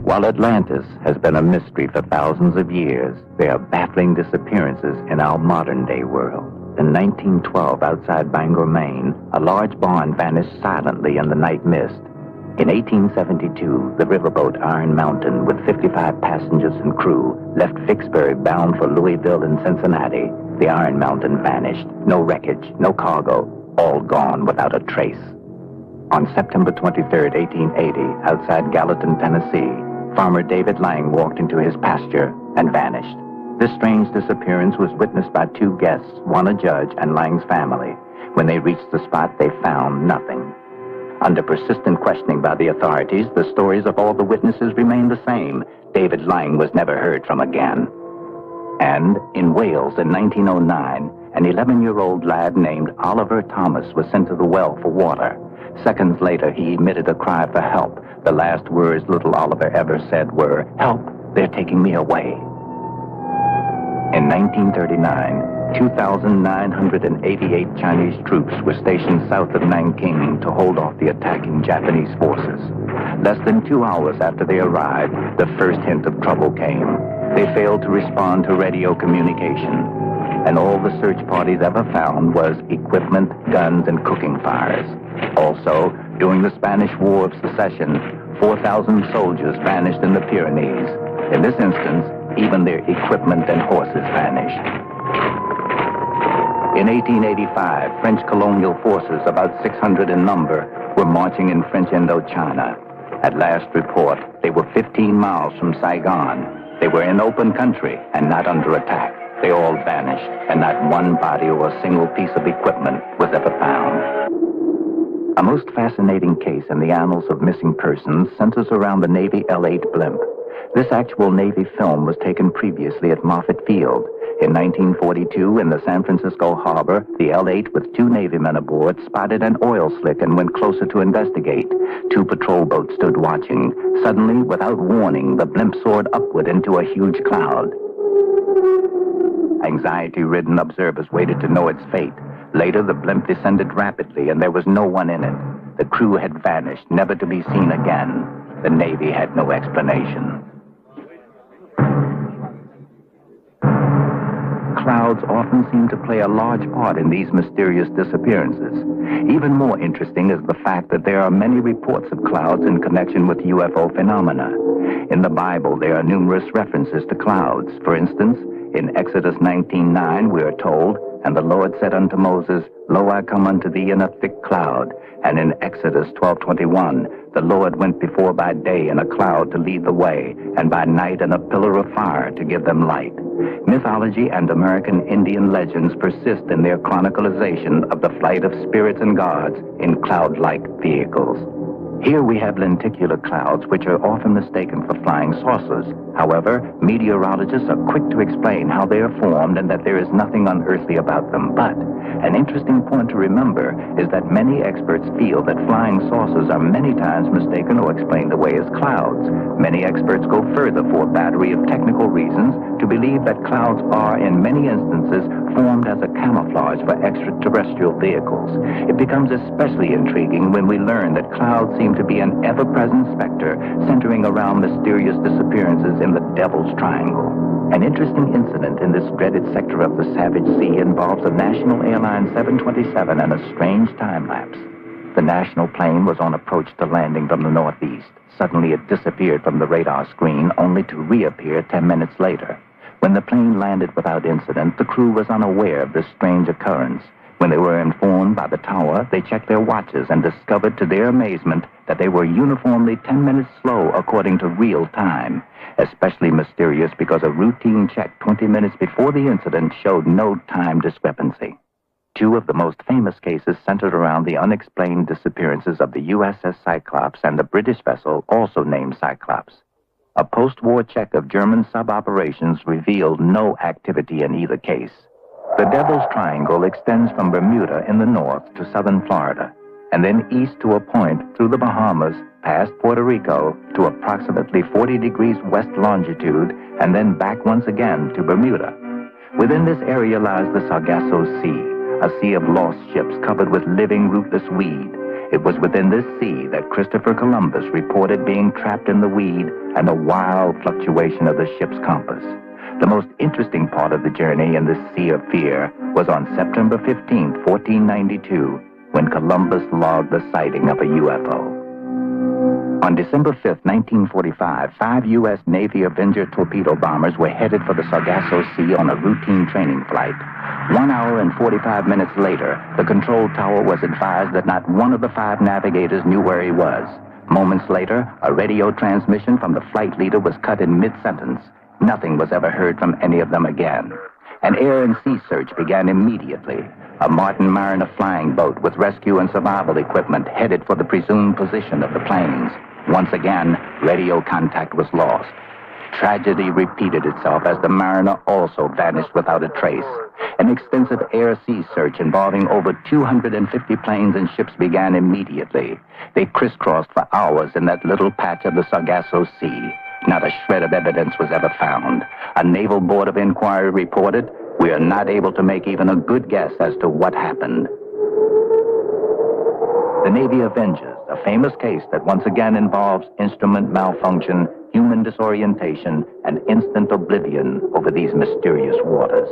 While Atlantis has been a mystery for thousands of years, there are baffling disappearances in our modern-day world. In 1912, outside Bangor, Maine, a large barn vanished silently in the night mist. In 1872, the riverboat Iron Mountain, with 55 passengers and crew, left Vicksburg bound for Louisville and Cincinnati. The Iron Mountain vanished. No wreckage, no cargo, all gone without a trace. On September 23, 1880, outside Gallatin, Tennessee, farmer David Lang walked into his pasture and vanished. This strange disappearance was witnessed by two guests, one a judge and Lang's family. When they reached the spot, they found nothing. Under persistent questioning by the authorities, the stories of all the witnesses remained the same. David Lang was never heard from again. And in Wales in 1909, an 11-year-old lad named Oliver Thomas was sent to the well for water. Seconds later, he emitted a cry for help. The last words little Oliver ever said were, "Help, they're taking me away." In 1939, 2,988 Chinese troops were stationed south of Nanking to hold off the attacking Japanese forces. Less than 2 hours after they arrived, the first hint of trouble came. They failed to respond to radio communication, and all the search parties ever found was equipment, guns, and cooking fires. Also, during the Spanish War of Secession, 4,000 soldiers vanished in the Pyrenees. In this instance, even their equipment and horses vanished. In 1885, French colonial forces, about 600 in number, were marching in French Indochina. At last report, they were 15 miles from Saigon. They were in open country and not under attack. They all vanished, and not one body or a single piece of equipment was ever found. A most fascinating case in the annals of missing persons centers around the Navy L-8 blimp. This actual Navy film was taken previously at Moffett Field. In 1942, in the San Francisco harbor, the L-8 with 2 Navy men aboard spotted an oil slick and went closer to investigate. 2 patrol boats stood watching. Suddenly, without warning, the blimp soared upward into a huge cloud. Anxiety-ridden observers waited to know its fate. Later, the blimp descended rapidly, and there was no one in it. The crew had vanished, never to be seen again. The Navy had no explanation. Clouds often seem to play a large part in these mysterious disappearances. Even more interesting is the fact that there are many reports of clouds in connection with UFO phenomena. In the Bible, there are numerous references to clouds. For instance, in Exodus 19:9, we are told, "And the Lord said unto Moses, Lo, I come unto thee in a thick cloud." And in Exodus 12:21, "The Lord went before by day in a cloud to lead the way, and by night in a pillar of fire to give them light." Mythology and American Indian legends persist in their chronicalization of the flight of spirits and gods in cloud-like vehicles. Here we have lenticular clouds, which are often mistaken for flying saucers. However, meteorologists are quick to explain how they are formed and that there is nothing unearthly about them. But an interesting point to remember is that many experts feel that flying saucers are many times mistaken or explained away as clouds. Many experts go further for a battery of technical reasons to believe that clouds are, in many instances, formed as a camouflage for extraterrestrial vehicles. It becomes especially intriguing when we learn that clouds seem to be an ever-present specter centering around mysterious disappearances in the Devil's Triangle. An interesting incident in this dreaded sector of the Savage Sea involves a National Airlines 727 and a strange time lapse. The national plane was on approach to landing from the northeast. Suddenly it disappeared from the radar screen, only to reappear 10 minutes later. When the plane landed without incident, the crew was unaware of this strange occurrence. When they were informed by the tower, they checked their watches and discovered to their amazement that they were uniformly 10 minutes slow according to real time. Especially mysterious because a routine check 20 minutes before the incident showed no time discrepancy. 2 of the most famous cases centered around the unexplained disappearances of the USS Cyclops and the British vessel also named Cyclops. A post-war check of German sub-operations revealed no activity in either case. The Devil's Triangle extends from Bermuda in the north to southern Florida, and then east to a point through the Bahamas, past Puerto Rico, to approximately 40 degrees west longitude, and then back once again to Bermuda. Within this area lies the Sargasso Sea, a sea of lost ships covered with living rootless weed. It was within this sea that Christopher Columbus reported being trapped in the weed and the wild fluctuation of the ship's compass. The most interesting part of the journey in this sea of fear was on September 15, 1492, when Columbus logged the sighting of a UFO. On December 5, 1945, 5 U.S. Navy Avenger torpedo bombers were headed for the Sargasso Sea on a routine training flight. 1 hour and 45 minutes later, the control tower was advised that not one of the 5 navigators knew where he was. Moments later, a radio transmission from the flight leader was cut in mid-sentence. Nothing was ever heard from any of them again. An air and sea search began immediately. A Martin Mariner flying boat with rescue and survival equipment headed for the presumed position of the planes. Once again, radio contact was lost. Tragedy repeated itself as the Mariner also vanished without a trace. An extensive air-sea search involving over 250 planes and ships began immediately. They crisscrossed for hours in that little patch of the Sargasso Sea. Not a shred of evidence was ever found. A Naval Board of Inquiry reported, "We are not able to make even a good guess as to what happened." The Navy Avengers, a famous case that once again involves instrument malfunction, human disorientation, and instant oblivion over these mysterious waters.